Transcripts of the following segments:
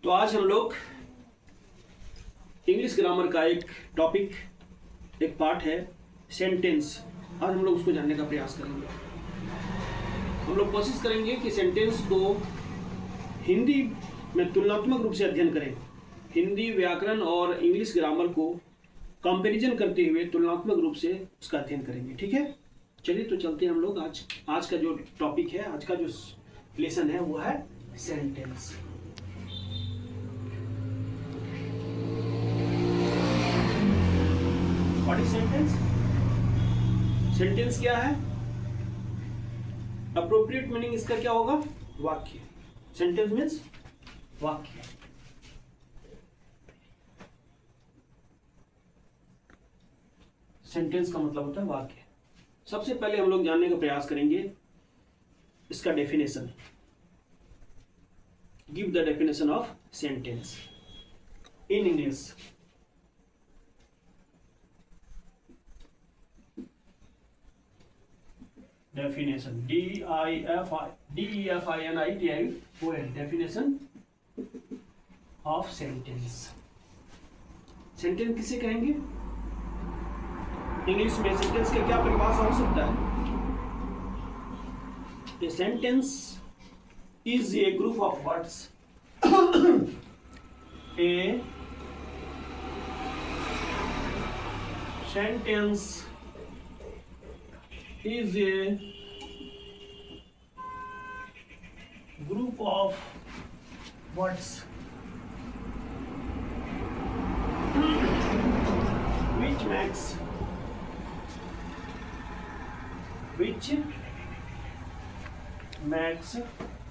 तो आज हम लोग इंग्लिश ग्रामर का एक टॉपिक, एक पार्ट है सेंटेंस। आज हम लोग उसको जानने का प्रयास करेंगे। हम लोग कोशिश करेंगे कि सेंटेंस को हिंदी में तुलनात्मक रूप से अध्ययन करें। हिंदी व्याकरण और इंग्लिश ग्रामर को कंपैरिजन करते हुए तुलनात्मक रूप से उसका अध्ययन करेंगे। ठीक है, चलिए तो चलते हैं हम लोग। आज का जो टॉपिक है, आज का जो लेसन है वो है sentence. What is sentence? Sentence क्या है? अप्रोप्रिएट मीनिंग इसका क्या होगा? वाक्य। सेंटेंस मीन्स वाक्य। सेंटेंस का मतलब होता है वाक्य। सबसे पहले हम लोग जानने का प्रयास करेंगे इसका definition. Give the definition of sentence in English. Definition DEFINITION definition of sentence. Sentence किसे कहेंगे? इंग्लिश में सेंटेंस का क्या परिभाषा हो सकता है? A sentence is a group of words. A sentence is a group of words which makes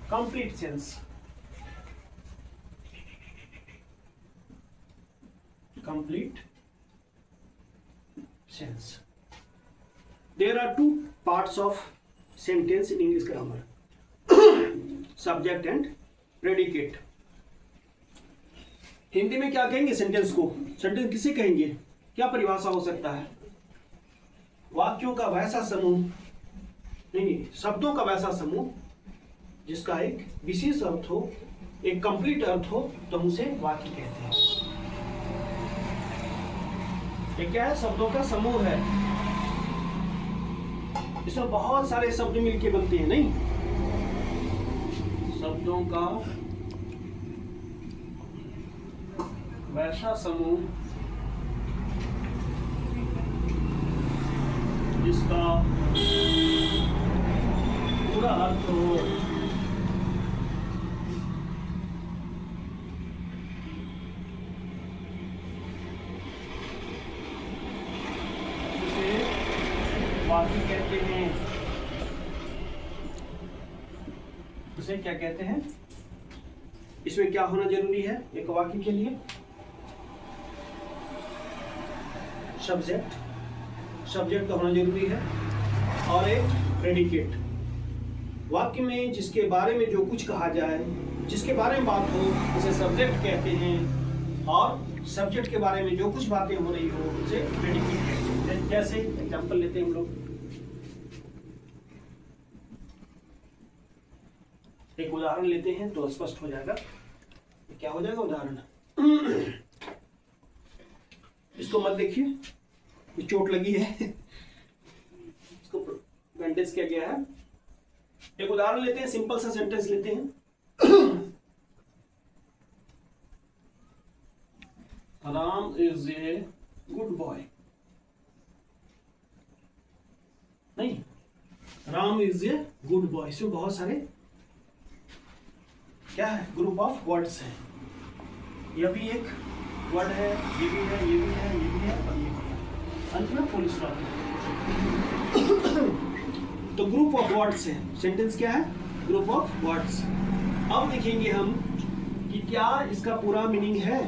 complete sense. Complete sense. There are two parts of sentence in English grammar. Subject and predicate. Hindi में क्या कहेंगे sentence को? Sentence किसे कहेंगे? क्या परिभाषा हो सकता है? वाक्यों का वैसा समूह, नहीं, शब्दों का वैसा समूह जिसका एक विशेष अर्थ हो, एक कंप्लीट अर्थ हो, तो हम उसे वाक्य कहते हैं। ये क्या है? शब्दों का समूह है। इसमें बहुत सारे शब्द मिलके बनते हैं, नहीं? शब्दों का वैसा समूह जिसका पूरा अर्थ हो, उसे वाक्य कहते हैं। उसे क्या कहते हैं? इसमें क्या होना जरूरी है एक वाक्य के लिए? सब्जेक्ट का होना जरूरी है और एक प्रेडिकेट। वाक्य में जिसके बारे में जो कुछ कहा जाए, जिसके बारे में बात हो, उसे सब्जेक्ट कहते हैं, और सब्जेक्ट के बारे में जो कुछ बातें हो रही हो उसे प्रेडिकेट कहते हैं। जैसे एग्जांपल लेते हैं हम लोग, एक उदाहरण लेते हैं तो स्पष्ट हो जाएगा। क्या हो जाएगा उदाहरण? इसको मत देखिए, ये चोट लगी है, इसको बैंडेज किया गया है। एक उदाहरण लेते हैं, सिंपल सा सेंटेंस लेते हैं। Ram is a good boy. नहीं, Ram is a good boy. इसमें बहुत सारे क्या है? ग्रुप ऑफ वर्ड्स है। यह भी एक वर्ड है, ये भी है, ये भी है, ये भी है, और ये भी है। अंत में फुल स्टॉप। तो ग्रुप ऑफ वर्ड्स है। सेंटेंस क्या है? Group of words. अब देखेंगे हम कि क्या इसका पूरा मीनिंग है।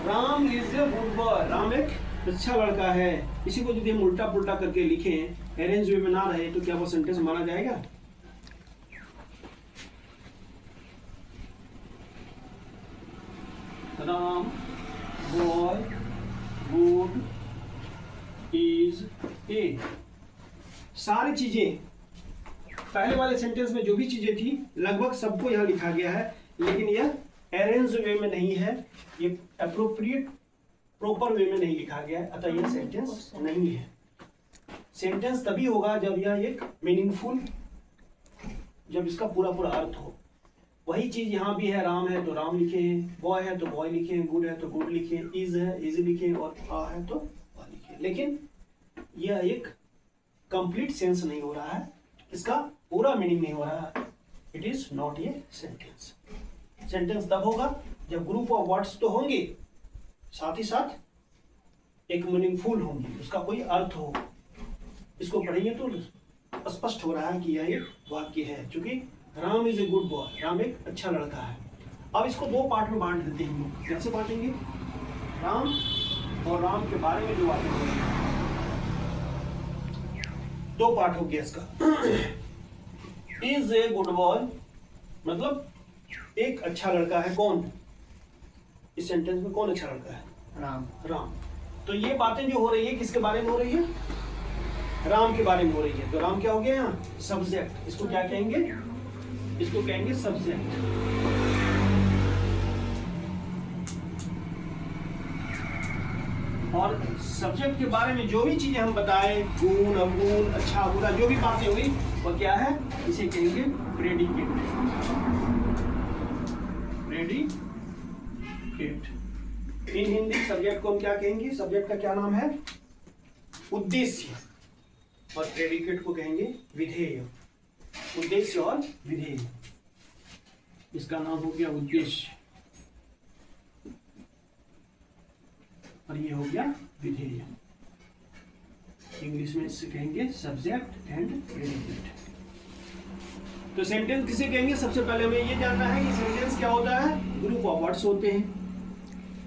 Ram is a good boy. Ram एक अच्छा लड़का है। इसी को यदि हम उल्टा पुल्टा करके लिखें, अरेंज वे में ना रहे, तो क्या वो सेंटेंस माना जाएगा? Ram boy good is a. सारी चीजें पहले वाले सेंटेंस में जो भी चीजें थी लगभग सबको यहाँ लिखा गया है, लेकिन यह अरेंज वे में नहीं है, ये अप्रोप्रिएट प्रॉपर वे में नहीं लिखा गया है, अतः यह सेंटेंस नहीं है। सेंटेंस तभी होगा जब यह एक मीनिंगफुल, जब इसका पूरा पूरा अर्थ हो। वही चीज यहाँ भी है, राम है तो राम लिखे हैं, बॉय है तो बॉय लिखे हैं, गुड है तो गुड लिखे हैं, इज है इज लिखे हैं, और आ है तो आ लिखे हैं। लेकिन यह एक कंप्लीट सेंस नहीं हो रहा है, इसका पूरा मीनिंग नहीं हो रहा है। It is not a sentence. Sentence तब होगा जब ग्रुप ऑफ वर्ड्स तो होंगे, साथ ही साथ एक मीनिंगफुल होंगे, उसका कोई अर्थ हो। इसको पढ़ेंगे तो स्पष्ट हो रहा है कि यह एक वाक्य है, क्योंकि Ram is a good boy, Ram एक अच्छा लड़का है। अब इसको दो पार्ट में बांट देते हैं। कैसे बांटेंगे? राम और राम के बारे में जो बातें हो रही है, दो पार्ट हो गया इसका। इज ए गुड बॉय मतलब एक अच्छा लड़का है। कौन? इस सेंटेंस में कौन अच्छा लड़का है? राम। राम। तो ये बातें जो हो रही है किसके बारे में हो रही है? राम के बारे में हो रही है। तो राम क्या हो गया यहाँ? सब्जेक्ट। इसको क्या कहेंगे? इसको कहेंगे सब्जेक्ट। और सब्जेक्ट के बारे में जो भी चीजें हम बताएं, गुण अवगुण अच्छा बुरा जो भी बातें हुई, वो क्या है? इसे कहेंगे प्रेडिकेट। प्रेडिकेट। इन हिंदी सब्जेक्ट को हम क्या कहेंगे? सब्जेक्ट का क्या नाम है? उद्देश्य। और प्रेडिकेट को कहेंगे विधेय। उद्देश्य और विधेय, इसका नाम हो गया उद्देश्य, और ये हो गया विधेय। इंग्लिश में इससे कहेंगे सब्जेक्ट एंड प्रेडिकेट। तो सेंटेंस किसे कहेंगे? सबसे पहले हमें ये जानना है कि सेंटेंस क्या होता है। ग्रुप ऑफ वर्ड्स होते हैं,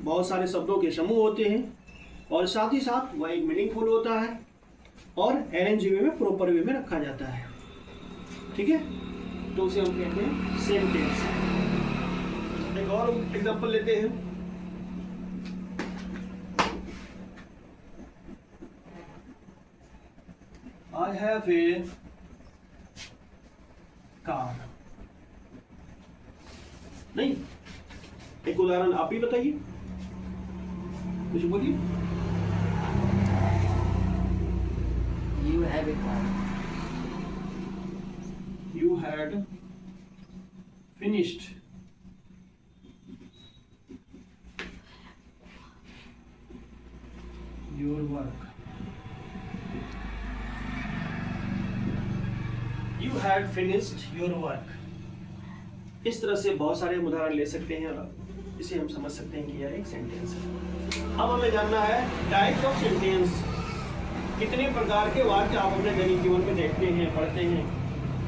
बहुत सारे शब्दों के समूह होते हैं, और साथ ही साथ वह एक मीनिंगफुल होता है, और अरेंज वे में प्रॉपर वे में रखा जाता है। ठीक है, तो उसे हम कहते हैं सेंटेंस। एक और एग्जांपल लेते हैं। I have a car. नहीं, एक उदाहरण आप ही बताइए, कुछ बोलिए। You have a car. You had finished your work. You had finished your work. इस तरह से बहुत सारे उदाहरण ले सकते हैं, और इसे हम समझ सकते हैं कि यह एक सेंटेंस है। अब हमें जानना है टाइप्स ऑफ सेंटेंस। कितने प्रकार के वाक्य आप अपने दैनिक जीवन में देखते हैं, पढ़ते हैं।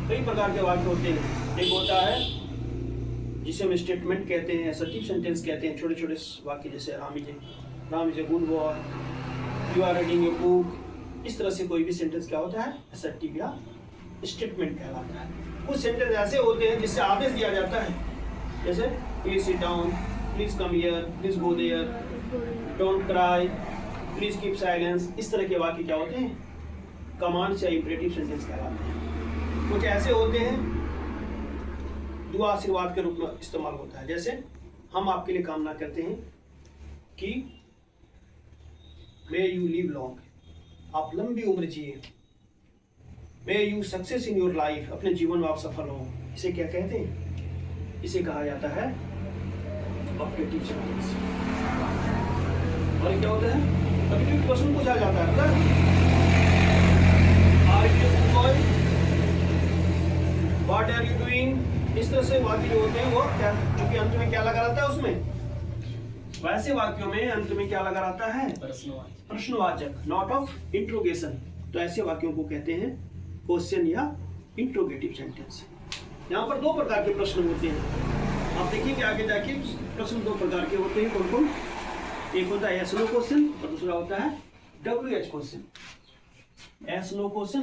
कई प्रकार के वाक्य होते हैं। एक होता है जिसे हम स्टेटमेंट कहते हैं, असर्टिव सेंटेंस कहते हैं, छोटे छोटे वाक्य, जैसे Ram is a good boy, you are reading a book. इस तरह से कोई भी सेंटेंस क्या होता है? असर्टिव या स्टेटमेंट कहलाता है। कुछ सेंटेंस ऐसे होते हैं जिससे आदेश दिया जाता है, जैसे please sit down, please come here, please go there, don't cry, please keep silence. इस तरह के वाक्य क्या होते हैं? कमांड या इंपरेटिव सेंटेंस कहलाते हैं। कुछ ऐसे होते हैं दुआ आशीर्वाद के रूप में इस्तेमाल होता है, जैसे हम आपके लिए कामना करते हैं कि मे यू लिव लॉन्ग, आप लंबी उम्र जिए। May you success in your life, अपने जीवन में आप सफल हो। इसे क्या कहते हैं? इसे कहा जाता है ऑब्जेक्टिव सेंटेंस। और क्या होता है? कभी कभी क्वेश्चन पूछा जाता है, are you boy, what are you doing. इस तरह से वाक्य जो होते हैं वो क्या, क्योंकि अंत में क्या लगा रहता है उसमें, वैसे वाक्यों में अंत में क्या लगा रहता है? प्रश्नवाचक, नॉट ऑफ इंट्रोगेशन। तो ऐसे वाक्यों को कहते हैं क्वेश्चन या इंट्रोगेटिव सेंटेंस। यहाँ पर दो प्रकार के प्रश्न होते हैं, आप देखिए आगे जाके प्रश्न दो प्रकार के होते हैं। कौन कौन? एक होता है yes no क्वेश्चन, और दूसरा होता है WH question. yes no question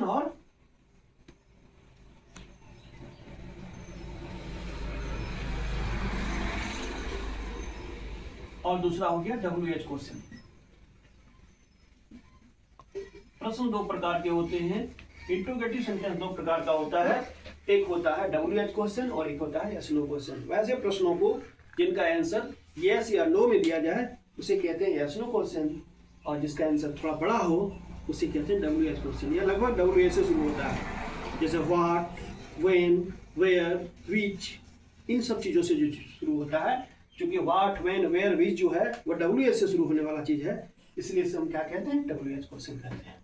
और दूसरा हो गया WH क्वेश्चन। प्रश्न दो प्रकार के होते हैं। इंट्रोगेटिव सेंटेंस दो प्रकार का होता है, एक होता है WH क्वेश्चन और एक होता है yes no क्वेश्चन। वैसे प्रश्नों को जिनका आंसर यस या नो में दिया जाए उसे कहते हैं यस नो क्वेश्चन, और जिसका आंसर थोड़ा बड़ा हो उसे कहते हैं WH क्वेश्चन। यह लगभग WH से शुरू होता है, जैसे व्हाट, व्हेन, वेयर, व्हिच, इन सब चीज़ों से जो शुरू होता है। क्योंकि व्हाट, व्हेन, वेयर, व्हिच जो है वह WH से शुरू होने वाला चीज़ है, इसलिए इसे हम क्या कहते हैं? WH क्वेश्चन कहते हैं।